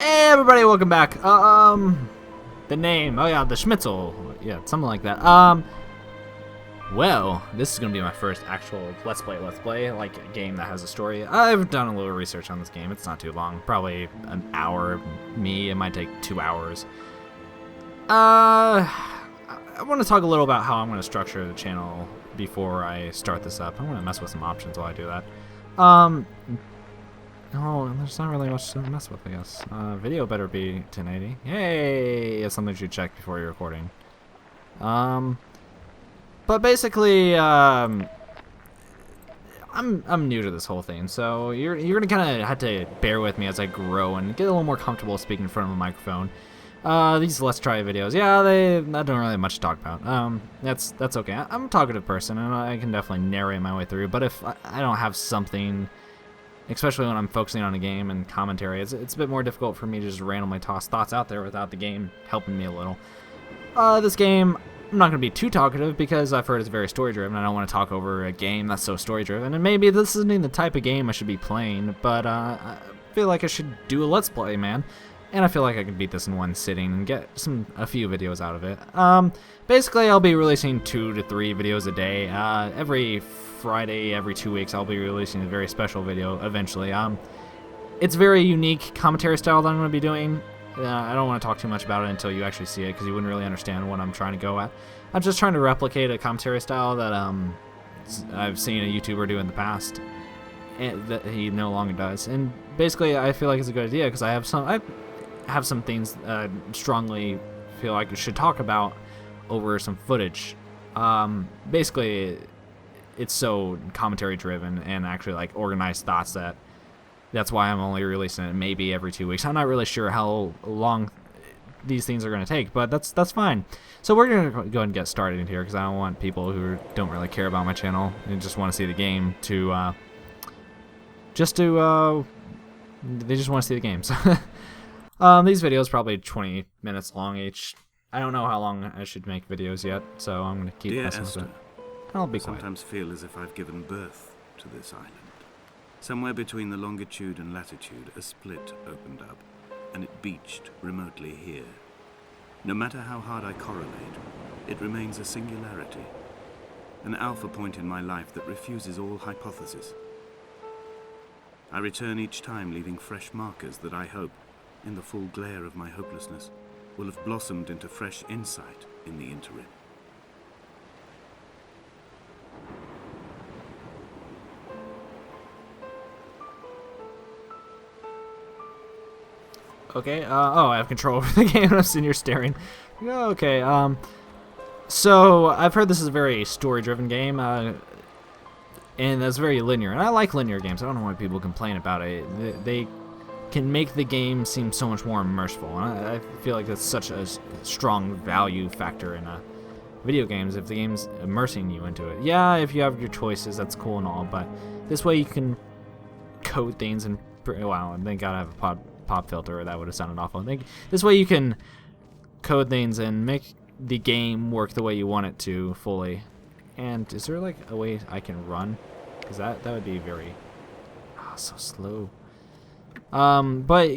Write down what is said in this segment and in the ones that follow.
Hey everybody, welcome back. The name, oh yeah, the Schmidtzle, yeah, something like that. Well, this is gonna be my first actual Let's Play, like a game that has a story. I've done a little research on this game. It's not too long, probably an hour. Me, it might take 2 hours. I want to talk a little about how I'm gonna structure the channel before I start this up. I want to mess with some options while I do that. No, there's not really much to mess with, I guess. Video better be 1080. Hey, it's something you should check before you're recording. But basically, I'm new to this whole thing, so you're gonna kind of have to bear with me as I grow and get a little more comfortable speaking in front of a microphone. These Let's Try videos, yeah, I don't really have much to talk about. That's okay. I'm a talkative person, and I can definitely narrate my way through. But if I don't have something, especially when I'm focusing on a game and commentary, it's a bit more difficult for me to just randomly toss thoughts out there without the game helping me a little. This game, I'm not going to be too talkative because I've heard it's very story-driven. I don't want to talk over a game that's so story-driven, and maybe this isn't even the type of game I should be playing, but I feel like I should do a Let's Play, man. And I feel like I can beat this in one sitting and get a few videos out of it. Basically, I'll be releasing 2 to 3 videos a day. Every Friday, every 2 weeks, I'll be releasing a very special video eventually. It's a very unique commentary style that I'm going to be doing. I don't want to talk too much about it until you actually see it, because you wouldn't really understand what I'm trying to go at. I'm just trying to replicate a commentary style that I've seen a YouTuber do in the past, and that he no longer does. And basically, I feel like it's a good idea because I have some things strongly feel like I should talk about over some footage. Basically, it's so commentary driven and actually like organized thoughts that's why I'm only releasing it maybe every 2 weeks. I'm not really sure how long these things are going to take, but that's fine. So we're going to go ahead and get started in here because I don't want people who don't really care about my channel and just want to see the game to they just want to see the games. These videos probably 20 minutes long each. I don't know how long I should make videos yet, so I'm going to keep messing with it. I'll be quiet. Sometimes feel as if I've given birth to this island. Somewhere between the longitude and latitude, a split opened up, and it beached remotely here. No matter how hard I correlate, it remains a singularity, an alpha point in my life that refuses all hypothesis. I return each time leaving fresh markers that I hope, in the full glare of my hopelessness, will have blossomed into fresh insight in the interim. Okay, oh, I have control over the game. I'm sitting here staring. Okay, so I've heard this is a very story-driven game, and that's very linear, and I like linear games. I don't know why people complain about it. They can make the game seem so much more immersive, and I feel like that's such a strong value factor in video games, if the game's immersing you into it. Yeah, if you have your choices, that's cool and all, but this way you can code things and, wow, and they gotta have a pop filter, or that would have sounded awful. I think this way you can code things and make the game work the way you want it to fully. And is there like a way I can run? Because that would be very so slow. But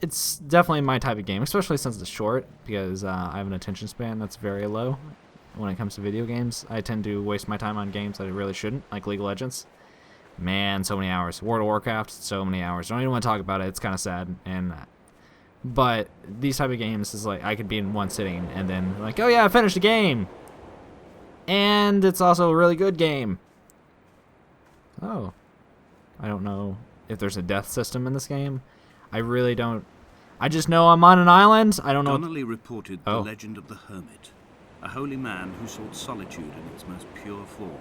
it's definitely my type of game, especially since it's short, because I have an attention span that's very low when it comes to video games. I tend to waste my time on games that I really shouldn't, like League of Legends. Man, so many hours. World of Warcraft, so many hours. Don't even want to talk about it. It's kind of sad. But these type of games is like I could be in one sitting and then like, oh yeah, I finished the game, and it's also a really good game. Oh, I don't know if there's a death system in this game. I really don't. I just know I'm on an island. I don't know. Donnelly reported the legend of the hermit, a holy man who sought solitude in its most pure form.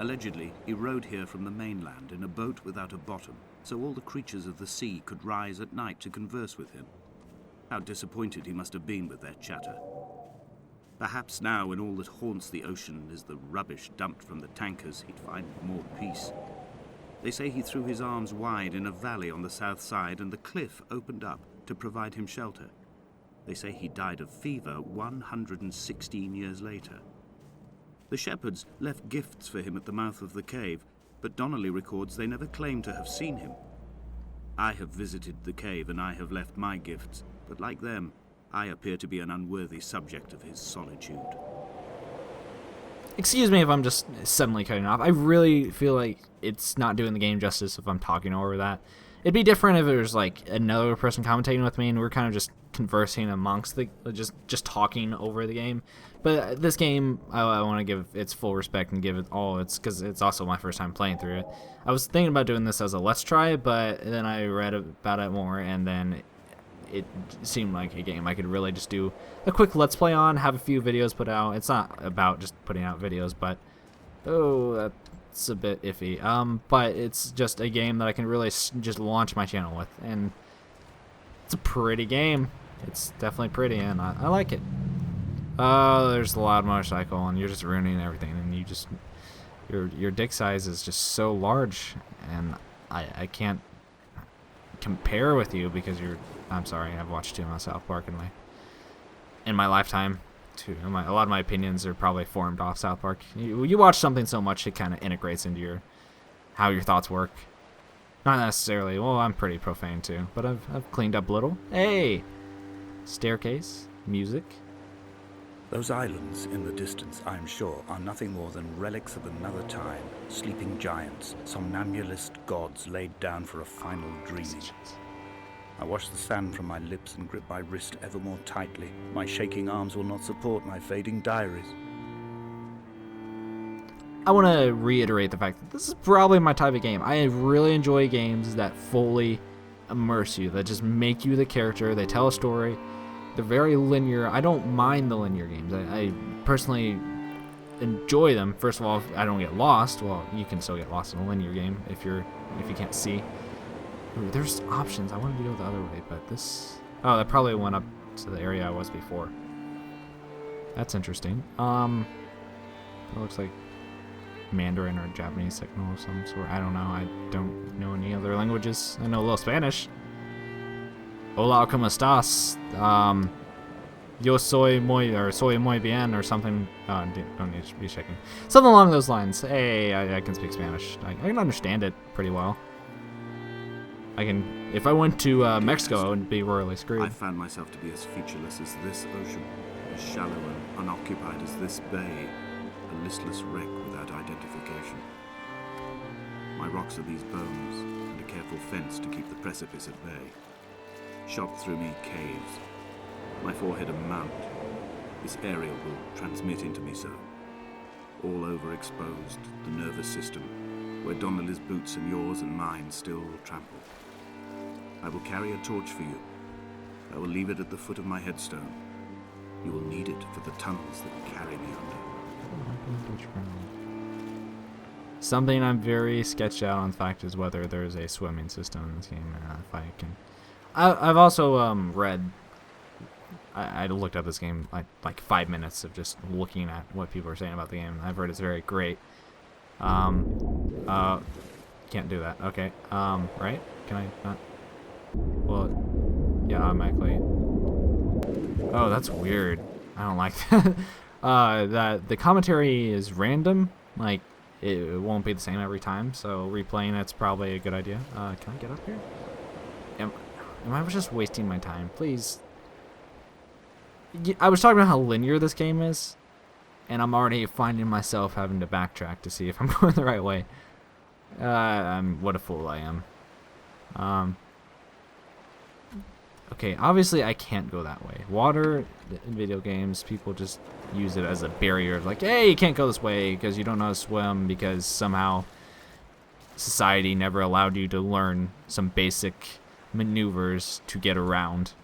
Allegedly, he rode here from the mainland in a boat without a bottom, so all the creatures of the sea could rise at night to converse with him. How disappointed he must have been with their chatter. Perhaps now, when all that haunts the ocean is the rubbish dumped from the tankers, he'd find more peace. They say he threw his arms wide in a valley on the south side, and the cliff opened up to provide him shelter. They say he died of fever 116 years later. The shepherds left gifts for him at the mouth of the cave, but Donnelly records they never claimed to have seen him. I have visited the cave and I have left my gifts, but like them, I appear to be an unworthy subject of his solitude. Excuse me if I'm just suddenly cutting off. I really feel like it's not doing the game justice if I'm talking over that. It'd be different if it was like another person commentating with me and we're kind of just conversing amongst the just talking over the game. But this game, I want to give its full respect and give it all. It's because it's also my first time playing through it. I was thinking about doing this as a let's try, but then I read about it more, and then it seemed like a game I could really just do a quick let's play on, have a few videos put out. It's not about just putting out videos, but that's a bit iffy. But it's just a game that I can really just launch my channel with, and it's a pretty game. It's definitely pretty, and I like it. Oh, there's the loud motorcycle, and you're just ruining everything, and you just your dick size is just so large, and I can't compare with you because I'm sorry, I've watched too much South Park in my lifetime. A lot of my opinions are probably formed off South Park. You watch something so much, it kind of integrates into how your thoughts work. Not necessarily. Well, I'm pretty profane too, but I've cleaned up a little. Hey, staircase, music. Those islands in the distance, I'm sure, are nothing more than relics of another time, sleeping giants, somnambulist gods laid down for a final dreaming. I wash the sand from my lips and grip my wrist ever more tightly. My shaking arms will not support my fading diaries. I want to reiterate the fact that this is probably my type of game. I really enjoy games that fully immerse you, that just make you the character, they tell a story. They're very linear. I don't mind the linear games. I personally enjoy them. First of all, if I don't get lost. Well, you can still get lost in a linear game if you can't see. Ooh, there's options. I wanted to go the other way, but this... Oh, that probably went up to the area I was before. That's interesting. It looks like Mandarin or Japanese signal of some sort. I don't know. I don't know any other languages. I know a little Spanish. Hola, ¿cómo estás? Yo soy muy bien, or something. Don't need to be checking. Something along those lines. Hey, I can speak Spanish. I can understand it pretty well. If I went to Mexico, I would be royally screwed. I found myself to be as featureless as this ocean, as shallow and unoccupied as this bay, a listless wreck without identification. My rocks are these bones, and a careful fence to keep the precipice at bay. Shot through me caves, my forehead a mount. This aerial will transmit into me so. All overexposed, the nervous system, where Donnelly's boots and yours and mine still trample. I will carry a torch for you. I will leave it at the foot of my headstone. You will need it for the tunnels that carry me under. Something I'm very sketched out on fact is whether there's a swimming system in this game. If I can... I've also read... I looked up this game like 5 minutes of just looking at what people are saying about the game. I've heard it's very great. Can't do that. Okay. Right? Can I not? Well, yeah, automatically. Oh, that's weird. I don't like that. That the commentary is random. Like, it won't be the same every time. So replaying it's probably a good idea. Can I get up here? Am I just wasting my time? Please. I was talking about how linear this game is, and I'm already finding myself having to backtrack to see if I'm going the right way. What a fool I am. Okay, obviously I can't go that way. Water in video games, people just use it as a barrier. Like, hey, you can't go this way because you don't know how to swim, because somehow society never allowed you to learn some basic maneuvers to get around.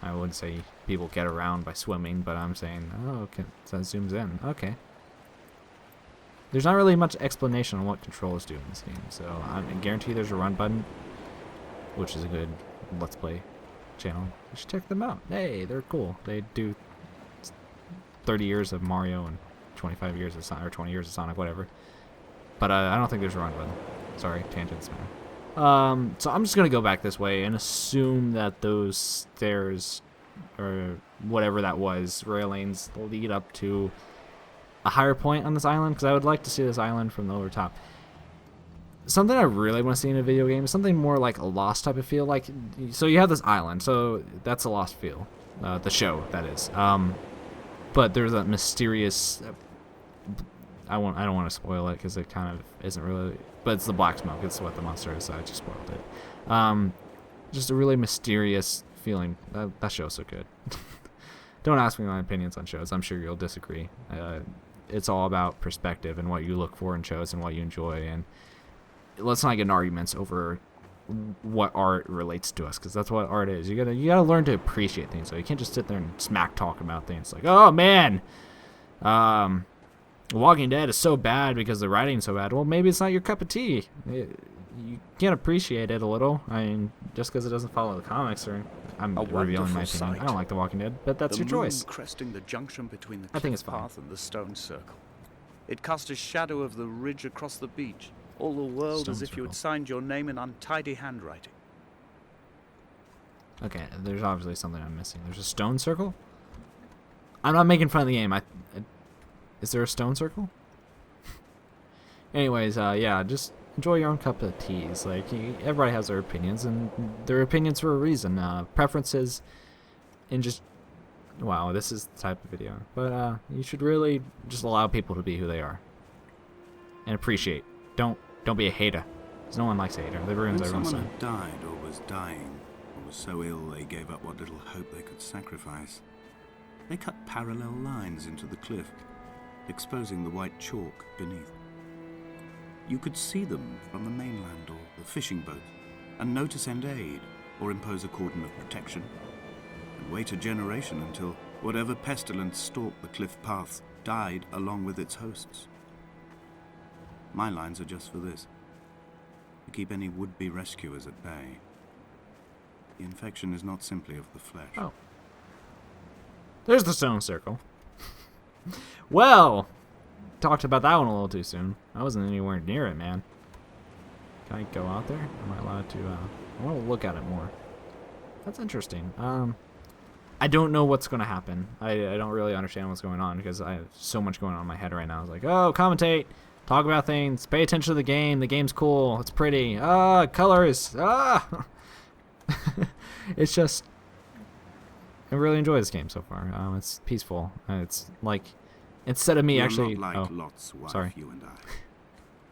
I wouldn't say people get around by swimming, but I'm saying, oh, okay, so that zooms in. Okay. There's not really much explanation on what controls do in this game, so I guarantee there's a run button, which is a good Let's Play channel. You should check them out. Hey, they're cool. They do 30 years of Mario and 25 years of Sonic, or 20 years of Sonic, whatever. But I don't think there's a run button. Sorry, tangents, man. So I'm just gonna go back this way and assume that those stairs, or whatever that was, railings, lead up to a higher point on this island, because I would like to see this island from the over top. something I really want to see in a video game is something more like a Lost type of feel. Like, so you have this island, so that's a Lost feel. The show, that is. But there's a mysterious. I don't want to spoil it because it kind of isn't really. But it's the black smoke. It's what the monster is. So I just spoiled it. Just a really mysterious feeling. That show's so good. Don't ask me my opinions on shows. I'm sure you'll disagree. It's all about perspective and what you look for in shows and what you enjoy. And let's not get in arguments over what art relates to us, because that's what art is. You gotta learn to appreciate things. So you can't just sit there and smack talk about things like, oh man, Walking Dead is so bad because the writing's so bad. Well, maybe it's not your cup of tea. You can't appreciate it a little. I mean, just because it doesn't follow the comics, or I'm revealing my opinion. Sight. I don't like The Walking Dead, but that's your choice. Cresting the junction between the I think it's cliff fine. path and the stone circle. It cast a shadow of the ridge across the beach. All the world Stone as if you circle. had signed your name in untidy handwriting. Okay, there's obviously something I'm missing. There's a stone circle? I'm not making fun of the game. Is there a stone circle? Anyways, yeah, just enjoy your own cup of teas. Like, everybody has their opinions, and their opinions for a reason. Preferences, and just, wow, this is the type of video. But you should really just allow people to be who they are, and appreciate. Don't be a hater. 'Cause no one likes a hater. That ruins When everyone's someone time. had died or was dying, or was so ill they gave up what little hope they could sacrifice, they cut parallel lines into the cliff, exposing the white chalk beneath. You could see them from the mainland or the fishing boat, and know to send aid or impose a cordon of protection, and wait a generation until whatever pestilence stalked the cliff paths died along with its hosts. My lines are just for this, to keep any would-be rescuers at bay. The infection is not simply of the flesh. Oh. There's the stone circle. Well, talked about that one a little too soon. I wasn't anywhere near it, man. Can I go out there? Am I allowed to? I want to look at it more. That's interesting. I don't know what's going to happen. I don't really understand what's going on because I have so much going on in my head right now. I was like, oh, commentate, talk about things, pay attention to the game. The game's cool. It's pretty. Colors. It's just, I really enjoy this game so far. It's peaceful. It's like, instead of me We are actually, not like Lot's wife, sorry. you and I.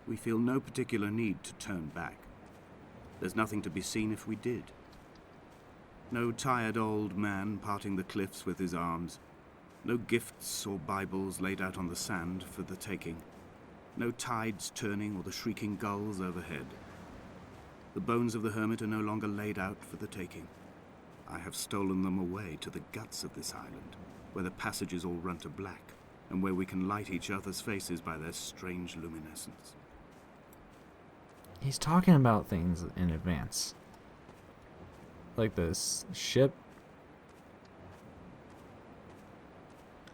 We feel no particular need to turn back. There's nothing to be seen if we did. No tired old man parting the cliffs with his arms. No gifts or Bibles laid out on the sand for the taking. No tides turning or the shrieking gulls overhead. The bones of the hermit are no longer laid out for the taking. I have stolen them away to the guts of this island, where the passages all run to black, and where we can light each other's faces by their strange luminescence. He's talking about things in advance. Like this ship.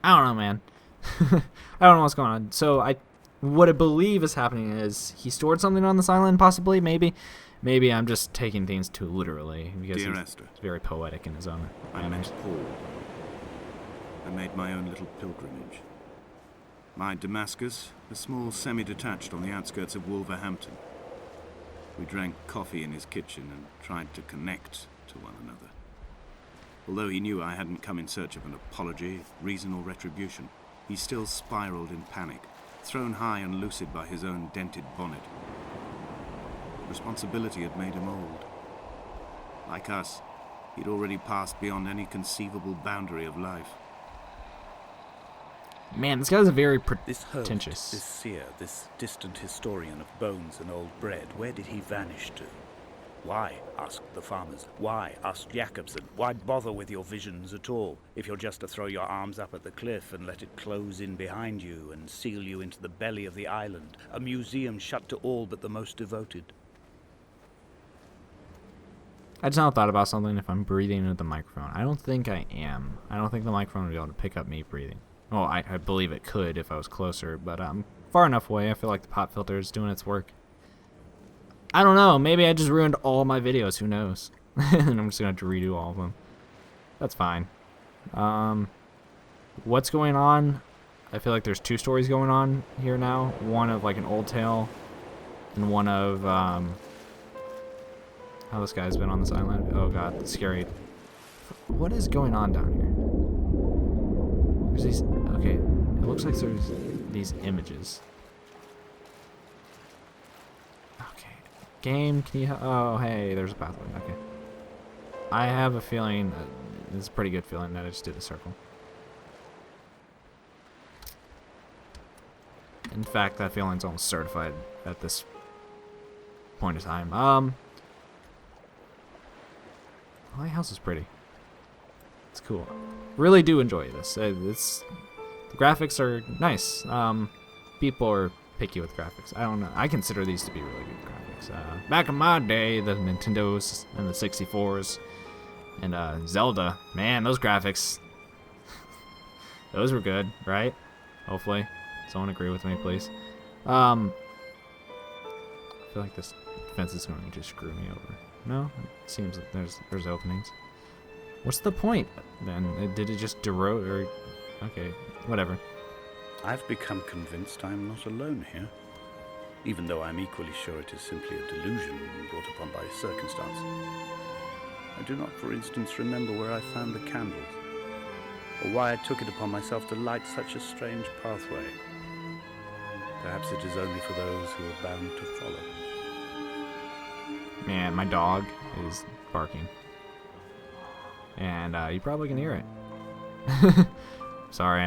I don't know, man. I don't know what's going on. So what I believe is happening is he stored something on this island, possibly, maybe. Maybe I'm just taking things too literally because Dear he's Esther, very poetic in his own I manner. met Paul. I made my own little pilgrimage. My Damascus, a small semi-detached on the outskirts of Wolverhampton. We drank coffee in his kitchen and tried to connect to one another. Although he knew I hadn't come in search of an apology, reason or retribution, he still spiraled in panic, thrown high and lucid by his own dented bonnet. Responsibility had made him old. Like us, he'd already passed beyond any conceivable boundary of life. Man, this guy's very This hermit, pretentious. this seer, this distant historian of bones and old bread, where did he vanish to? Why, asked the farmers. Why, asked Jakobsen. Why bother with your visions at all, if you're just to throw your arms up at the cliff and let it close in behind you and seal you into the belly of the island, a museum shut to all but the most devoted? I just now thought about something if I'm breathing into the microphone. I don't think I am. I don't think the microphone would be able to pick up me breathing. Well, I believe it could if I was closer, but I'm far enough away. I feel like the pop filter is doing its work. I don't know. Maybe I just ruined all my videos. Who knows? And I'm just going to have to redo all of them. That's fine. What's going on? I feel like there's two stories going on here now. One of like an old tale in one of, how this guy's been on this island. Oh god, it's scary. What is going on down here? There's these, okay, it looks like there's these images. Okay, game, can you, oh hey, there's a pathway, okay. I have a feeling, it's a pretty good feeling that I just did a circle. In fact, that feeling's almost certified at this point of time. The lighthouse is pretty. It's cool. Really do enjoy this. The graphics are nice. People are picky with graphics. I don't know. I consider these to be really good graphics. Back in my day, the Nintendos and the 64s and Zelda, man, those graphics, those were good, right? Hopefully. Someone agree with me, please. I feel like this fence is going to just screw me over. No? It seems that there's openings. What's the point, then? Did it just derode or... Okay, whatever. I've become convinced I am not alone here, even though I'm equally sure it is simply a delusion brought upon by circumstance. I do not, for instance, remember where I found the candles, or why I took it upon myself to light such a strange pathway. Perhaps it is only for those who are bound to follow. Man, my dog is barking. And you probably can hear it. Sorry,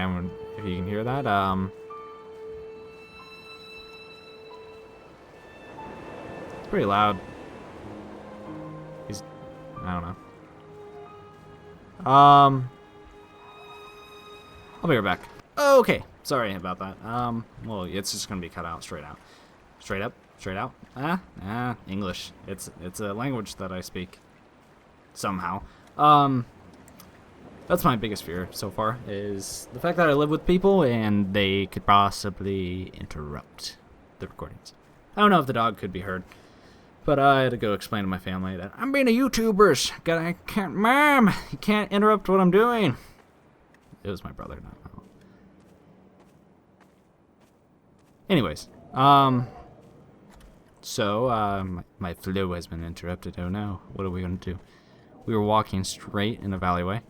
if you can hear that. It's pretty loud. I don't know. I'll be right back. Okay, sorry about that. Well, it's just gonna be cut out straight out. Straight up, straight out. English. It's a language that I speak somehow. That's my biggest fear so far, is the fact that I live with people and they could possibly interrupt the recordings. I don't know if the dog could be heard, but I had to go explain to my family that I'm being a YouTuber. Mom, you can't interrupt what I'm doing. It was my brother, not my mom. Anyways, so my flow has been interrupted. Oh no, what are we gonna do? We were walking straight in a alleyway.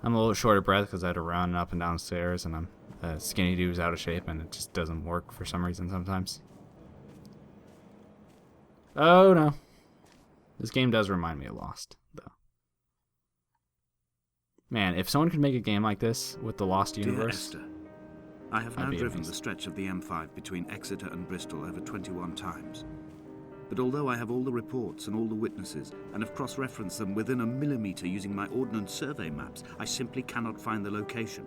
I'm a little short of breath because I had to run up and down stairs, and I'm skinny dude's out of shape, and it just doesn't work for some reason sometimes. Oh no, this game does remind me of Lost, though. Man, if someone could make a game like this with the Lost universe, Dear Esther, I have now driven the stretch of the M5 between Exeter and Bristol over 21 times. But although I have all the reports and all the witnesses, and have cross-referenced them within a millimetre using my Ordnance Survey maps, I simply cannot find the location.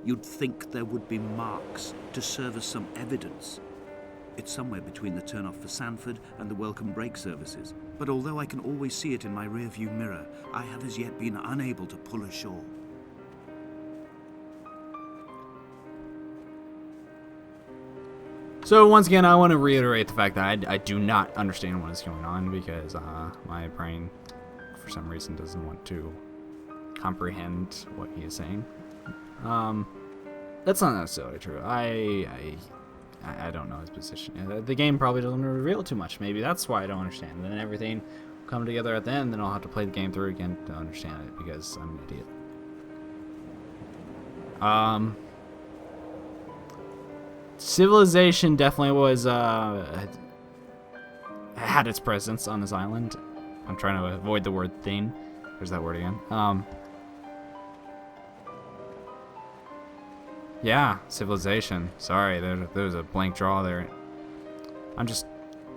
You'd think there would be marks to serve as some evidence. It's somewhere between the turn-off for Sanford and the welcome break services. But although I can always see it in my rear-view mirror, I have as yet been unable to pull ashore. So once again, I want to reiterate the fact that I do not understand what is going on because my brain, for some reason, doesn't want to comprehend what he is saying. That's not necessarily true. I don't know his position. The game probably doesn't reveal too much. Maybe that's why I don't understand. And then everything will come together at the end, then I'll have to play the game through again to understand it because I'm an idiot. Civilization definitely was had its presence on this island. I'm trying to avoid the word thing. There's that word again. Yeah, civilization. Sorry, there's a blank draw there. I'm just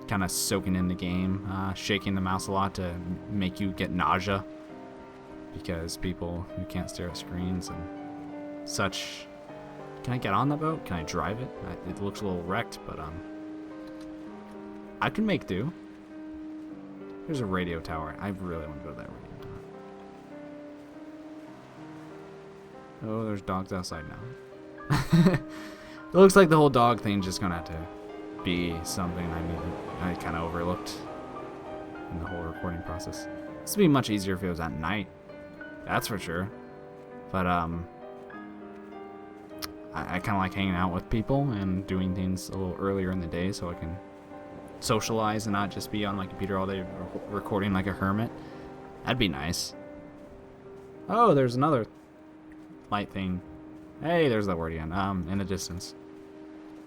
kind of soaking in the game, shaking the mouse a lot to make you get nausea because people who can't stare at screens and such. Can I get on the boat? Can I drive it? It looks a little wrecked, but I can make do. There's a radio tower. I really want to go to that radio tower. Oh, there's dogs outside now. It looks like the whole dog thing's just gonna have to be something I kind of overlooked in the whole recording process. This would be much easier if it was at night. That's for sure. But I kind of like hanging out with people and doing things a little earlier in the day so I can socialize and not just be on my computer all day recording like a hermit. That'd be nice. Oh, there's another light thing. Hey, there's that word again. In the distance.